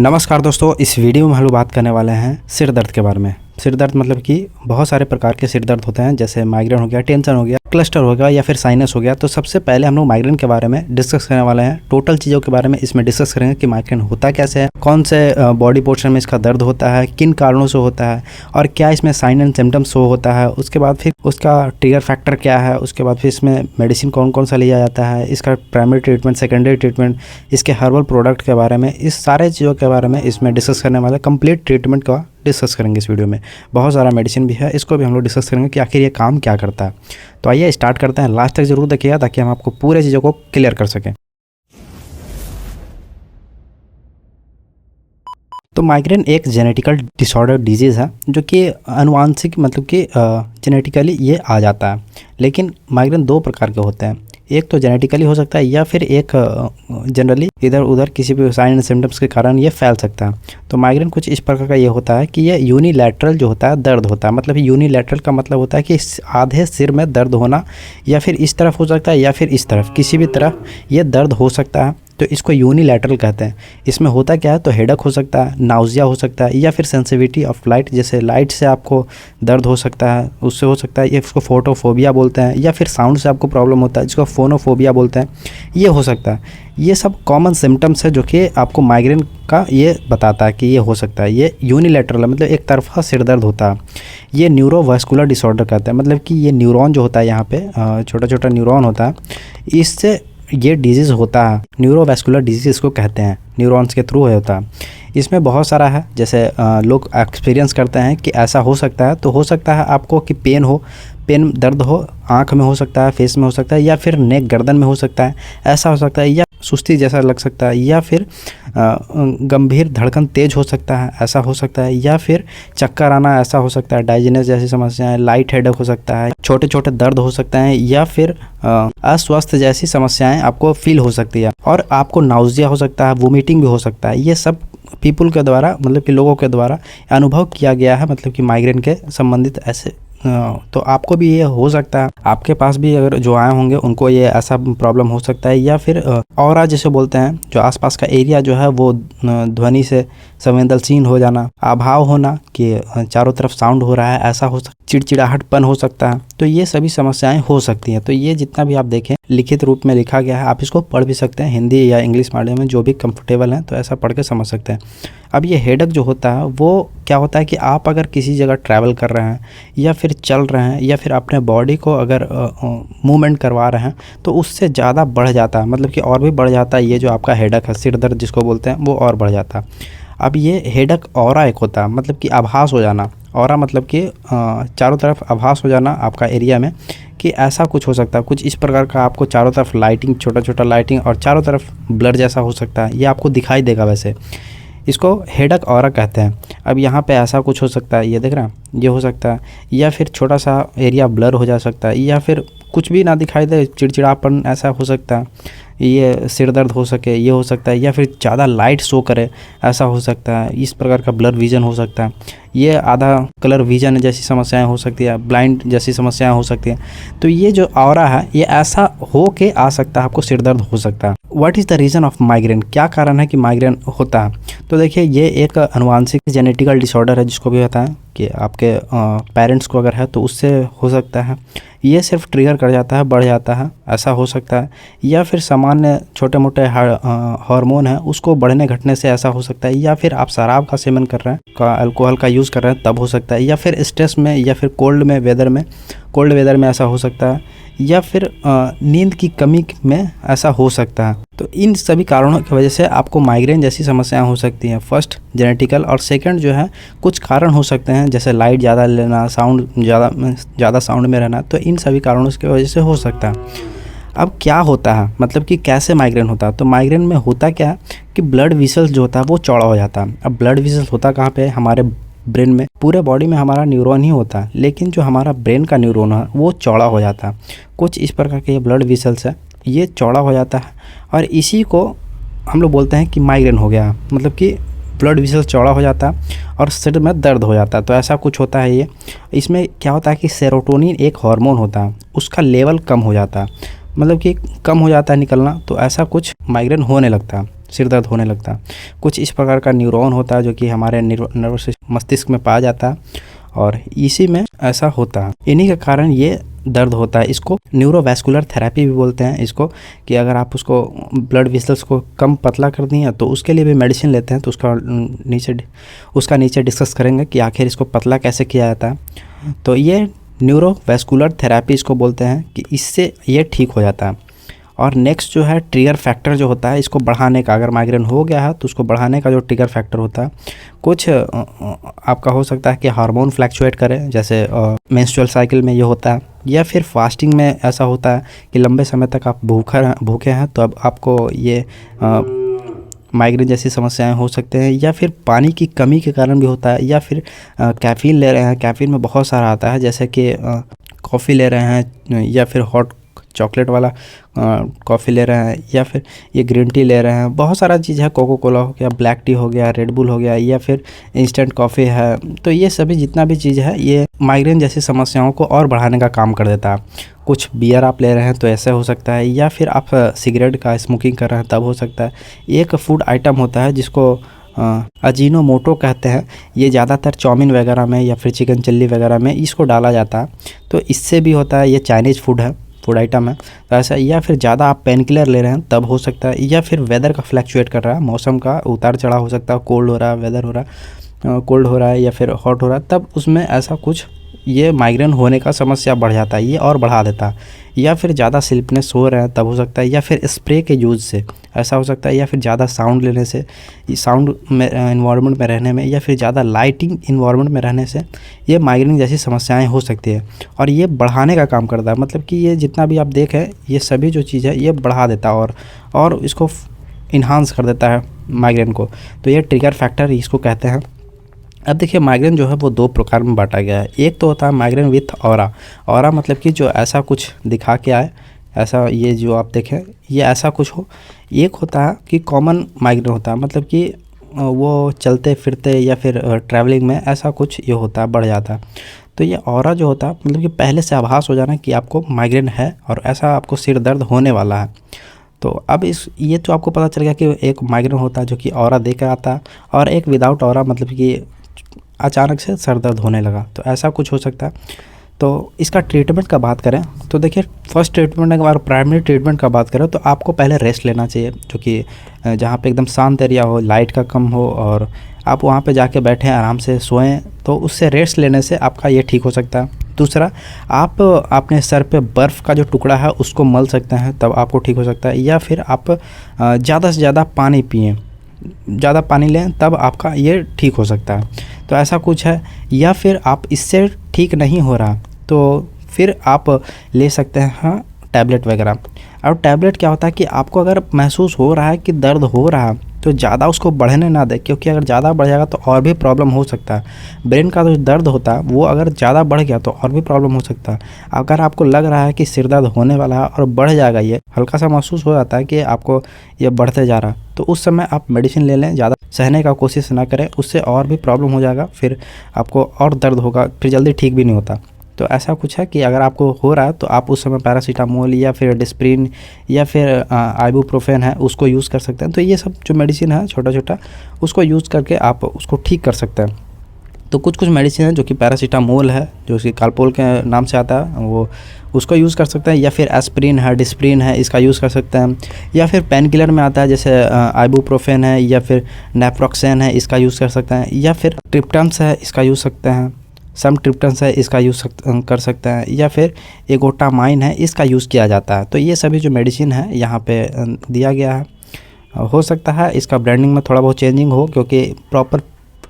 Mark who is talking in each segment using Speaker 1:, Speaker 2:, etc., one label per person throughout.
Speaker 1: नमस्कार दोस्तों, इस वीडियो में हम लोग बात करने वाले हैं सिर दर्द के बारे में। सिर दर्द मतलब कि बहुत सारे प्रकार के सिर दर्द होते हैं, जैसे माइग्रेन हो गया, टेंशन हो गया, क्लस्टर हो गया या फिर साइनस हो गया। तो सबसे पहले हम लोग माइग्रेन के बारे में डिस्कस करने वाले हैं। टोटल चीज़ों के बारे में इसमें डिस्कस करेंगे कि माइग्रेन होता कैसे है, कौन से बॉडी पोर्शन में इसका दर्द होता है, किन कारणों से होता है और क्या इसमें साइन एंड सिम्टम्स शो होता है। उसके बाद फिर उसका ट्रिगर फैक्टर क्या है, उसके बाद फिर इसमें मेडिसिन कौन कौन सा लिया जाता है, इसका प्राइमरी ट्रीटमेंट, सेकेंडरी ट्रीटमेंट, इसके हर्बल प्रोडक्ट के बारे में, इस सारे चीज़ों के बारे में इसमें डिस्कस करने वाले। कंप्लीट ट्रीटमेंट का डिस्कस करेंगे इस वीडियो में। बहुत सारा मेडिसिन भी है, इसको भी हम लोग डिस्कस करेंगे कि आखिर ये काम क्या करता है। तो आइए स्टार्ट करते हैं। लास्ट तक जरूर देखिएगा ताकि हम आपको पूरे चीज़ों को क्लियर कर सकें। तो माइग्रेन एक जेनेटिकल डिसऑर्डर डिजीज़ है जो कि आनुवांशिक मतलब कि जेनेटिकली ये आ जाता है। लेकिन माइग्रेन दो प्रकार के होते हैं, एक तो जेनेटिकली हो सकता है या फिर एक जनरली इधर उधर किसी भी साइन एंड सिम्टम्स के कारण ये फैल सकता है। तो माइग्रेन कुछ इस प्रकार का ये होता है कि ये यूनिलैटरल जो होता है दर्द होता है। मतलब यूनिलैटरल का मतलब होता है कि आधे सिर में दर्द होना, या फिर इस तरफ हो सकता है या फिर इस तरफ, किसी भी तरफ ये दर्द हो सकता है। तो इसको यूनिलैटरल कहते हैं। इसमें होता क्या है, तो हेडेक हो सकता है, नाउजिया हो सकता है, या फिर सेंसिटिविटी ऑफ लाइट, जैसे लाइट से आपको दर्द हो सकता है, उससे हो सकता है। ये इसको फोटोफोबिया बोलते हैं, या फिर साउंड से आपको प्रॉब्लम होता है जिसको फोनोफोबिया बोलते हैं, ये हो सकता है। ये सब कॉमन सिम्टम्स है जो कि आपको माइग्रेन का ये बताता है कि ये हो सकता है। ये यूनिलैटरल है, मतलब एक तरफा सिर दर्द होता है। ये न्यूरोवास्कुलर डिसऑर्डर कहते हैं। मतलब कि ये न्यूरॉन जो होता है, यहाँ पे छोटा छोटा न्यूरॉन होता है, इससे ये डिजीज़ होता है। न्यूरोवास्कुलर डिजीज़ इसको कहते हैं, न्यूरॉन्स के थ्रू होता है। इसमें बहुत सारा है, जैसे लोग एक्सपीरियंस करते हैं कि ऐसा हो सकता है। तो हो सकता है आपको कि पेन दर्द हो, आँख में हो सकता है, फेस में हो सकता है, या फिर नेक गर्दन में हो सकता है, ऐसा हो सकता है। या सुस्ती जैसा लग सकता है, या फिर गंभीर धड़कन तेज हो सकता है, ऐसा हो सकता है। या फिर चक्कर आना, ऐसा हो सकता है। डाइजेनस जैसी समस्याएं, लाइट हेडेक हो सकता है, छोटे छोटे दर्द हो सकते हैं, या फिर अस्वस्थ जैसी समस्याएं आपको फील हो सकती है। और आपको नाउजिया हो सकता है, वोमिटिंग भी हो सकता है। ये सब पीपल के द्वारा, मतलब कि लोगों के द्वारा अनुभव किया गया है, मतलब कि माइग्रेन के संबंधित ऐसे। तो आपको भी ये हो सकता है, आपके पास भी अगर जो आए होंगे उनको ये ऐसा प्रॉब्लम हो सकता है। या फिर ऑरा जैसे बोलते हैं, जो आसपास का एरिया जो है वो ध्वनि से संवेदनशील हो जाना, अभाव होना कि चारों तरफ साउंड हो रहा है, ऐसा हो सकता है। चिड़चिड़ाहटपन हो सकता है। तो ये सभी समस्याएं हो सकती हैं। तो ये जितना भी आप देखें लिखित रूप में लिखा गया है, आप इसको पढ़ भी सकते हैं, हिंदी या इंग्लिश मीडियम में जो भी कंफर्टेबल हैं, तो ऐसा पढ़ के समझ सकते हैं। अब ये हेडेक जो होता है वो क्या होता है कि आप अगर किसी जगह ट्रैवल कर रहे हैं, या फिर चल रहे हैं, या फिर अपने बॉडी को अगर मूवमेंट करवा रहे हैं, तो उससे ज़्यादा बढ़ जाता है। मतलब कि और भी बढ़ जाता है। ये जो आपका हेडेक है, सिर दर्द जिसको बोलते हैं, वो और बढ़ जाता है। अब ये हेडेक ऑरा एक होता है, मतलब कि आभास हो जाना। ऑरा मतलब कि चारों तरफ आभास हो जाना आपका एरिया में कि ऐसा कुछ हो सकता है। कुछ इस प्रकार का आपको चारों तरफ लाइटिंग, छोटा छोटा लाइटिंग, और चारों तरफ ब्लर जैसा हो सकता है। ये आपको दिखाई देगा। वैसे इसको हेडेक ऑरा कहते हैं। अब यहाँ पे ऐसा कुछ हो सकता है, ये देख रहे हैं, ये हो सकता है। या फिर छोटा सा एरिया ब्लर हो जा सकता है, या फिर कुछ भी ना दिखाई दे, चिड़चिड़ापन ऐसा हो सकता है। ये सिर दर्द हो सके, ये हो सकता है। या फिर ज़्यादा लाइट शो करे, ऐसा हो सकता है। इस प्रकार का ब्लर विज़न हो सकता है। ये आधा कलर विज़न जैसी समस्याएं हो सकती है, ब्लाइंड जैसी समस्याएं हो सकती हैं। तो ये जो ऑरा है, ये ऐसा हो के आ सकता है, आपको सिर दर्द हो सकता है। What is the reason of migraine, क्या कारण है कि माइग्रेन होता है। तो देखिए, ये एक आनुवांशिक जेनेटिकल डिसऑर्डर है, जिसको भी होता है कि आपके पेरेंट्स को अगर है तो उससे हो सकता है। ये सिर्फ ट्रिगर कर जाता है, बढ़ जाता है, ऐसा हो सकता है। या फिर सामान्य छोटे मोटे हार्मोन है, उसको बढ़ने घटने से ऐसा हो सकता है। या फिर आप शराब का सेवन कर रहे हैं, अल्कोहल का यूज़ कर रहे हैं, तब हो सकता है। या फिर स्ट्रेस में, या फिर कोल्ड वेदर में ऐसा हो सकता है। या फिर नींद की कमी में ऐसा हो सकता है। तो इन सभी कारणों की वजह से आपको माइग्रेन जैसी समस्याएं हो सकती हैं। फर्स्ट जेनेटिकल, और सेकंड जो है कुछ कारण हो सकते हैं, जैसे लाइट ज़्यादा लेना, साउंड ज़्यादा साउंड में रहना। तो इन सभी कारणों की वजह से हो सकता है। अब क्या होता है, मतलब कि कैसे माइग्रेन होता है। तो माइग्रेन में होता क्या है कि ब्लड वेसल्स जो होता है वो चौड़ा हो जाता है। अब ब्लड वेसल्स होता कहाँ पे, हमारे ब्रेन में। पूरे बॉडी में हमारा न्यूरॉन ही होता है, लेकिन जो हमारा ब्रेन का न्यूरॉन है वो चौड़ा हो जाता है। कुछ इस प्रकार के ये ब्लड वेसल्स है, ये चौड़ा हो जाता है, और इसी को हम लोग बोलते हैं कि माइग्रेन हो गया। मतलब कि ब्लड वेसल चौड़ा हो जाता है और सिर में दर्द हो जाता है। तो ऐसा कुछ होता है। ये इसमें क्या होता है कि सेरोटोनिन एक हार्मोन होता है, उसका लेवल कम हो जाता है, मतलब कि कम हो जाता है निकलना। तो ऐसा कुछ माइग्रेन होने लगता है। सिर दर्द होने लगता है। कुछ इस प्रकार का न्यूरॉन होता है जो कि हमारे नर्वस मस्तिष्क में पाया जाता है और इसी में ऐसा होता है, इन्हीं के कारण ये दर्द होता है। इसको न्यूरोवैस्कुलर थेरेपी भी बोलते हैं इसको, कि अगर आप उसको ब्लड वेसल्स को कम पतला कर दिए तो उसके लिए भी मेडिसिन लेते हैं। तो उसका नीचे डिस्कस करेंगे कि आखिर इसको पतला कैसे किया जाता है। तो ये न्यूरोवैस्कुलर थेरेपी इसको बोलते हैं कि इससे ये ठीक हो जाता है। और नेक्स्ट जो है ट्रिगर फैक्टर जो होता है इसको बढ़ाने का, अगर माइग्रेन हो गया है तो उसको बढ़ाने का जो ट्रिगर फैक्टर होता है, कुछ आपका हो सकता है कि हार्मोन फ्लैक्चुएट करे, जैसे मेंस्ट्रुअल साइकिल में ये होता है, या फिर फास्टिंग में ऐसा होता है कि लंबे समय तक आप भूखे हैं तो अब आपको ये माइग्रेन जैसी समस्याएं हो सकते हैं, या फिर पानी की कमी के कारण भी होता है, या फिर कैफ़ीन ले रहे हैं। कैफ़ीन में बहुत सारा आता है, जैसे कि कॉफ़ी ले रहे हैं, या फिर हॉट चॉकलेट वाला कॉफ़ी ले रहे हैं, या फिर ये ग्रीन टी ले रहे हैं। बहुत सारा चीज़ है, कोको कोला हो गया, ब्लैक टी हो गया, रेड बुल हो गया, या फिर इंस्टेंट कॉफ़ी है। तो ये सभी जितना भी चीज़ है ये माइग्रेन जैसी समस्याओं को और बढ़ाने का काम कर देता है। कुछ बियर आप ले रहे हैं तो ऐसे हो सकता है, या फिर आप सिगरेट का स्मोकिंग कर रहे हैं तब हो सकता है। एक फूड आइटम होता है जिसको अजीनोमोटो कहते हैं, ये ज़्यादातर चाउमीन वगैरह में या फिर चिकन चिल्ली वगैरह में इसको डाला जाता है, तो इससे भी होता है। ये चाइनीज़ फूड आइटम है तो ऐसा, या फिर ज़्यादा आप पेन किलर ले रहे हैं तब हो सकता है, या फिर वेदर का फ्लैक्चुएट कर रहा है, मौसम का उतार चढ़ाव हो सकता है, कोल्ड हो रहा है, वेदर हो रहा है, कोल्ड हो रहा है या फिर हॉट हो रहा है, तब उसमें ऐसा कुछ ये माइग्रेन होने का समस्या बढ़ जाता है, ये और बढ़ा देता है। या फिर ज़्यादा स्लीपनेस हो रहे हैं तब हो सकता है, या फिर स्प्रे के यूज़ से ऐसा हो सकता है, या फिर ज़्यादा साउंड लेने से, साउंड में इन्वायरमेंट में रहने में, या फिर ज़्यादा लाइटिंग इन्वायरमेंट में रहने से ये माइग्रेन जैसी समस्याएं हो सकती है। और ये बढ़ाने का काम करता है, मतलब कि ये जितना भी आप देखें ये सभी जो चीज़ है ये बढ़ा देता है और इसको इन्हांस कर देता है माइग्रेन को। तो ये ट्रिगर फैक्टर इसको कहते हैं। अब देखिए माइग्रेन जो है वो दो प्रकार में बांटा गया है। एक तो होता है माइग्रेन विथ ऑरा मतलब कि जो ऐसा कुछ दिखा के आए, ऐसा ये जो आप देखें ये ऐसा कुछ हो। एक होता है कि कॉमन माइग्रेन होता है, मतलब कि वो चलते फिरते या फिर ट्रैवलिंग में ऐसा कुछ ये होता है, बढ़ जाता है। तो ये ऑरा जो होता है मतलब कि पहले से आभास हो जाना कि आपको माइग्रेन है और ऐसा आपको सिर दर्द होने वाला है। तो अब ये तो आपको पता चल गया कि एक माइग्रेन होता है जो कि ऑरा देकर आता है, और एक विदाउट ऑरा मतलब कि अचानक से सर दर्द होने लगा, तो ऐसा कुछ हो सकता है। तो इसका ट्रीटमेंट का बात करें तो देखिए फर्स्ट ट्रीटमेंट के बाद प्राइमरी ट्रीटमेंट का बात करें तो आपको पहले रेस्ट लेना चाहिए, जो कि जहाँ पे एकदम शांत एरिया हो, लाइट का कम हो, और आप वहाँ पे जाके बैठें आराम से सोएं, तो उससे रेस्ट लेने से आपका ये ठीक हो सकता है। दूसरा, आप अपने सर पे बर्फ़ का जो टुकड़ा है उसको मल सकते हैं, तब आपको ठीक हो सकता है। या फिर आप ज़्यादा से ज़्यादा पानी पिएँ, ज़्यादा पानी लें तब आपका ये ठीक हो सकता है। तो ऐसा कुछ है। या फिर आप इससे ठीक नहीं हो रहा तो फिर आप ले सकते हैं टैबलेट वगैरह। और टैबलेट क्या होता है कि आपको अगर महसूस हो रहा है कि दर्द हो रहा है तो ज़्यादा उसको बढ़ने ना दें, क्योंकि अगर ज़्यादा बढ़ जाएगा तो और भी प्रॉब्लम हो सकता है। ब्रेन का जो दर्द होता है वो अगर ज़्यादा बढ़ गया तो और भी प्रॉब्लम हो सकता है। अगर आपको लग रहा है कि सिर दर्द होने वाला है और बढ़ जाएगा, ये हल्का सा महसूस हो जाता है कि आपको ये बढ़ते जा रहा है, तो उस समय आप मेडिसिन ले लें, ज़्यादा सहने का कोशिश ना करें, उससे और भी प्रॉब्लम हो जाएगा, फिर आपको और दर्द होगा, फिर जल्दी ठीक भी नहीं होता। तो ऐसा कुछ है कि अगर आपको हो रहा है तो आप उस समय पैरासीटामोल या फिर डिस्प्रिन या फिर आइबुप्रोफेन है उसको यूज़ कर सकते हैं। तो ये सब जो मेडिसिन है छोटा छोटा उसको यूज़ करके आप उसको ठीक कर सकते हैं। तो कुछ मेडिसिन है जो कि पैरासीटामोल है, जो कि कालपोल के नाम से आता है, वो उसको यूज़ कर सकते हैं। या फिर एस्प्रिन है, डिस्प्रिन है, इसका यूज़ कर सकते हैं। या फिर पेन किलर में आता है जैसे आइबुप्रोफेन है या फिर नेप्रोक्सेन है, इसका यूज़ कर सकते हैं। या फिर ट्रिप्टन्स है, इसका यूज़ सकते हैं। सम ट्रिप्टन्स है, इसका यूज़ कर सकते हैं। या फिर एगोटामाइन है, इसका यूज़ किया जाता है। तो ये सभी जो मेडिसिन है यहाँ पे दिया गया है। हो सकता है इसका ब्रांडिंग में थोड़ा बहुत चेंजिंग हो, क्योंकि प्रॉपर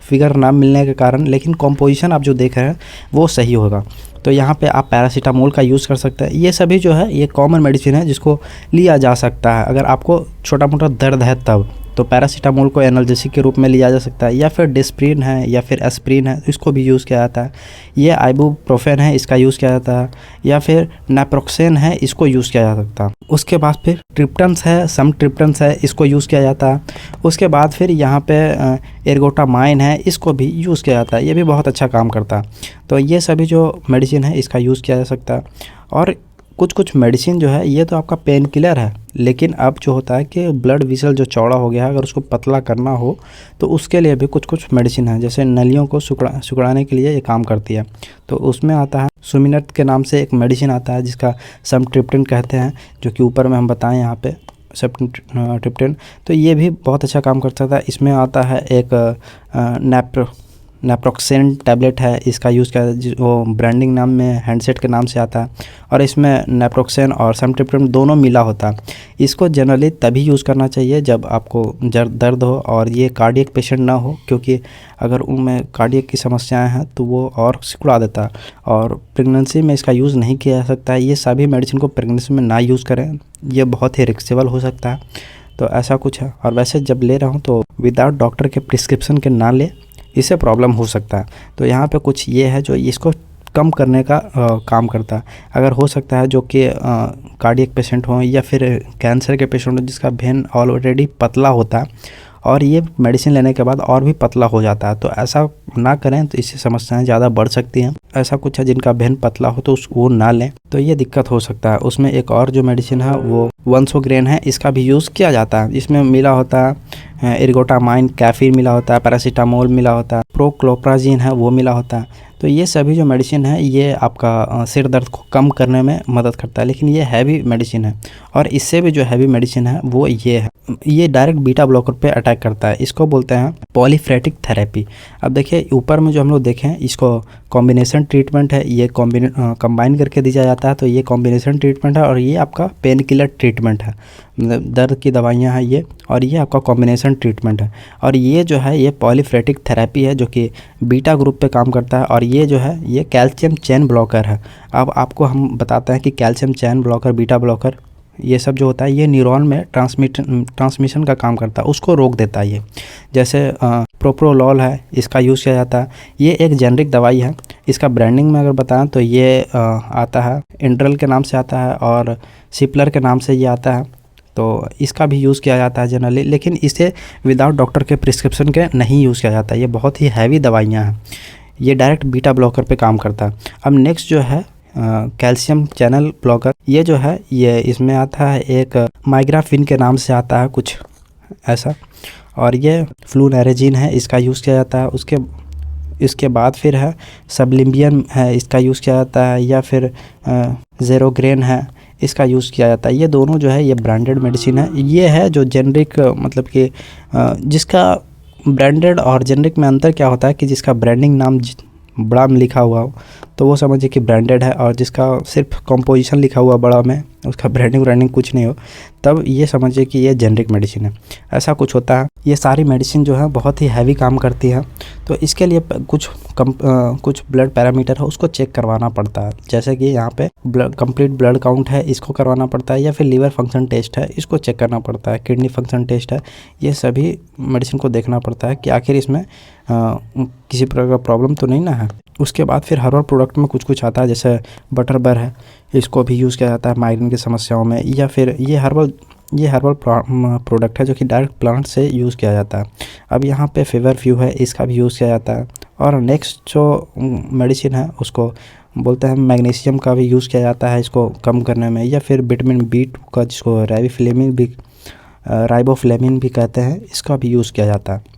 Speaker 1: फिगर ना मिलने के कारण, लेकिन कॉम्पोजिशन आप जो देख रहे हैं वो सही होगा। तो यहाँ पे आप पैरासीटामोल का यूज़ कर सकते हैं। ये सभी जो है ये कॉमन मेडिसिन है जिसको लिया जा सकता है। अगर आपको छोटा मोटा दर्द है तब तो पैरासीटामोल को एनाल्जेसिक के रूप में लिया जा सकता है। या फिर डिस्प्रिन है या फिर एस्प्रिन है, इसको भी यूज़ किया जाता है। ये आइबुप्रोफेन है, इसका यूज़ किया जाता है। या फिर नेप्रोक्सेन है, इसको यूज़ किया जा सकता है। उसके बाद फिर ट्रिप्टन्स है, सम ट्रिप्टन्स है, इसको यूज़ किया जाता है। उसके बाद फिर यहाँ पे एर्गोटामाइन है, इसको भी यूज़ किया जाता है। ये भी बहुत अच्छा काम करता है। तो ये सभी जो मेडिसिन है इसका यूज़ किया जा सकता है। और कुछ कुछ मेडिसिन जो है ये तो आपका पेन किलर है, लेकिन अब जो होता है कि ब्लड वेसल जो चौड़ा हो गया है, अगर उसको पतला करना हो तो उसके लिए भी कुछ कुछ मेडिसिन है, जैसे नलियों को सिकुड़ाने के लिए ये काम करती है। तो उसमें आता है सुमिनट के नाम से एक मेडिसिन आता है जिसका समट्रिप्टन कहते हैं, जो कि ऊपर में हम बताएं यहाँ पे समट्रिप्टन। तो ये भी बहुत अच्छा काम कर सकता है। इसमें आता है एक नेप्रोक्सेन टैबलेट है, इसका यूज़ किया वो ब्रांडिंग नाम में हैंडसेट के नाम से आता है, और इसमें नेप्रोक्सेन और समट्रिप्टन दोनों मिला होता है। इसको जनरली तभी यूज़ करना चाहिए जब आपको दर्द हो और ये कार्डियक पेशेंट ना हो, क्योंकि अगर उनमें कार्डियक की समस्याएं हैं तो वो और सिकुड़ा देता है, और प्रेगनेंसी में इसका यूज़ नहीं किया जा सकता है। ये सभी मेडिसिन को प्रेगनेंसी में ना यूज़ करें, ये बहुत ही रिस्केबल हो सकता है। तो ऐसा कुछ है। और वैसे जब ले रहा हूँ तो विदाउट डॉक्टर के प्रिस्क्रिप्शन के ना ले, इससे प्रॉब्लम हो सकता है। तो यहाँ पे कुछ ये है जो इसको कम करने का काम करता है। अगर हो सकता है जो कि कार्डियक पेशेंट हो या फिर कैंसर के पेशेंट हो जिसका वेन ऑलरेडी पतला होता है और ये मेडिसिन लेने के बाद और भी पतला हो जाता है, तो ऐसा ना करें, तो इससे समस्याएं ज़्यादा बढ़ सकती हैं। ऐसा कुछ है जिनका वेन पतला हो तो वो ना लें, तो ये दिक्कत हो सकता है। उसमें एक और जो मेडिसिन है वो वंसोग्रेन है, इसका भी यूज़ किया जाता है। इसमें मिला होता है एर्गोटामाइन, कैफीन मिला होता है, पैरासीटामोल मिला होता है, प्रोक्लोप्राजिन है वो मिला होता है। तो ये सभी जो मेडिसिन है ये आपका सिर दर्द को कम करने में मदद करता है, लेकिन ये हैवी मेडिसिन है। और इससे भी जो हैवी मेडिसिन है वो ये है, ये डायरेक्ट बीटा ब्लॉकर पे अटैक करता है। इसको बोलते हैं पॉलीफ्रेटिक थेरेपी। अब देखिए ऊपर में जो हम लोग देखें, इसको कॉम्बिनेशन ट्रीटमेंट है, ये कंबाइन करके दिया जाता है, तो ये कॉम्बिनेशन ट्रीटमेंट है। और ये आपका पेन किलर ट्रीटमेंट है, दर्द की दवाइयाँ हैं ये, और ये आपका कॉम्बिनेशन ट्रीटमेंट है। और ये जो है ये पॉलीफ्रेटिक थेरेपी है जो कि बीटा ग्रुप पे काम करता है। और ये जो है ये कैल्शियम चैन ब्लॉकर है। अब आपको हम बताते हैं कि कैल्शियम चैन ब्लॉकर, बीटा ब्लॉकर, ये सब जो होता है ये न्यूरॉन में ट्रांसमिशन का काम करता है, उसको रोक देता है ये। जैसे प्रोप्रोलॉल है, इसका यूज़ किया जाता है। ये एक जेनरिक दवाई है। इसका ब्रांडिंग में अगर बताएं तो ये आता है इंड्रल के नाम से आता है और सिप्लर के नाम से ये आता है। तो इसका भी यूज़ किया जाता है जनरली, लेकिन इसे विदाउट डॉक्टर के प्रिस्क्रिप्शन के नहीं यूज़ किया जाता है। ये बहुत ही हैवी दवाइयाँ हैं, ये डायरेक्ट बीटा ब्लॉकर पे काम करता है। अब नेक्स्ट जो है कैल्शियम चैनल ब्लॉकर, ये जो है ये इसमें आता है एक माइग्राफिन के नाम से आता है कुछ ऐसा, और ये फ्लूनेरेजिन है, इसका यूज़ किया जाता है। इसके बाद फिर है सबलिम्बियन है, इसका यूज़ किया जाता है, या फिर ज़ेरोग्रेन है, इसका यूज़ किया जाता है। ये दोनों जो है ये ब्रांडेड मेडिसिन है। ये है जो जेनरिक, मतलब कि जिसका ब्रांडेड और जेनरिक में अंतर क्या होता है कि जिसका ब्रांडिंग नाम बड़ा में लिखा हुआ हो तो वो समझिए कि ब्रांडेड है, और जिसका सिर्फ कंपोजिशन लिखा हुआ बड़ा में, उसका ब्रांडिंग कुछ नहीं हो, तब ये समझिए कि ये जेनरिक मेडिसिन है। ऐसा कुछ होता है। ये सारी मेडिसिन जो है बहुत ही हैवी काम करती है, तो इसके लिए कुछ ब्लड पैरामीटर है उसको चेक करवाना पड़ता है। जैसे कि यहाँ पे कंप्लीट ब्लड काउंट है, इसको करवाना पड़ता है, या फिर लीवर फंक्शन टेस्ट है, इसको चेक करना पड़ता है, किडनी फंक्शन टेस्ट है। ये सभी मेडिसिन को देखना पड़ता है कि आखिर इसमें किसी प्रकार का प्रॉब्लम तो नहीं ना है। उसके बाद फिर हर्बल प्रोडक्ट में कुछ आता है, जैसे बटरबर है, इसको भी यूज़ किया जाता है माइग्रेन की समस्याओं में। या फिर ये हर्बल प्रोडक्ट है जो कि डायरेक्ट प्लांट से यूज़ किया जाता है। अब यहाँ पे फीवरफ्यू है, इसका भी यूज़ किया जाता है। और नेक्स्ट जो मेडिसिन है उसको बोलते हैं मैग्नीशियम का भी यूज़ किया जाता है इसको कम करने में, या फिर विटामिन B2 का, जिसको राइबोफ्लेविन भी कहते हैं, इसका भी यूज़ किया जाता है।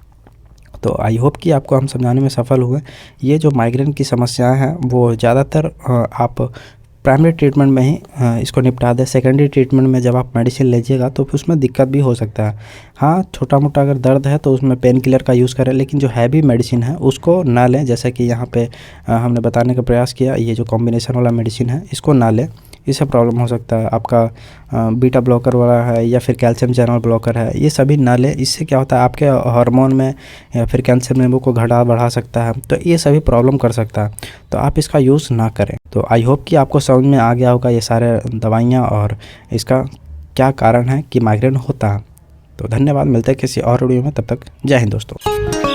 Speaker 1: तो आई होप कि आपको हम समझाने में सफल हुए। ये जो माइग्रेन की समस्याएं हैं वो ज़्यादातर आप प्राइमरी ट्रीटमेंट में ही इसको निपटा दें। सेकेंडरी ट्रीटमेंट में जब आप मेडिसिन लीजिएगा तो फिर उसमें दिक्कत भी हो सकता है। हाँ, छोटा मोटा अगर दर्द है तो उसमें पेन किलर का यूज़ करें, लेकिन जो हैवी मेडिसिन है उसको ना लें। जैसे कि यहाँ पे हमने बताने का प्रयास किया, ये जो कॉम्बिनेशन वाला मेडिसिन है इसको ना लें, इससे प्रॉब्लम हो सकता है। आपका बीटा ब्लॉकर वाला है या फिर कैल्शियम चैनल ब्लॉकर है, ये सभी ना लें। इससे क्या होता है, आपके हार्मोन में या फिर कैल्शियम लेवल को बढ़ा सकता है, तो ये सभी प्रॉब्लम कर सकता है। तो आप इसका यूज़ ना करें। तो आई होप कि आपको समझ में आ गया होगा ये सारे दवाइयाँ और इसका क्या कारण है कि माइग्रेन होता है। तो धन्यवाद, मिलते हैं किसी और वीडियो में, तब तक जय हिंद दोस्तों।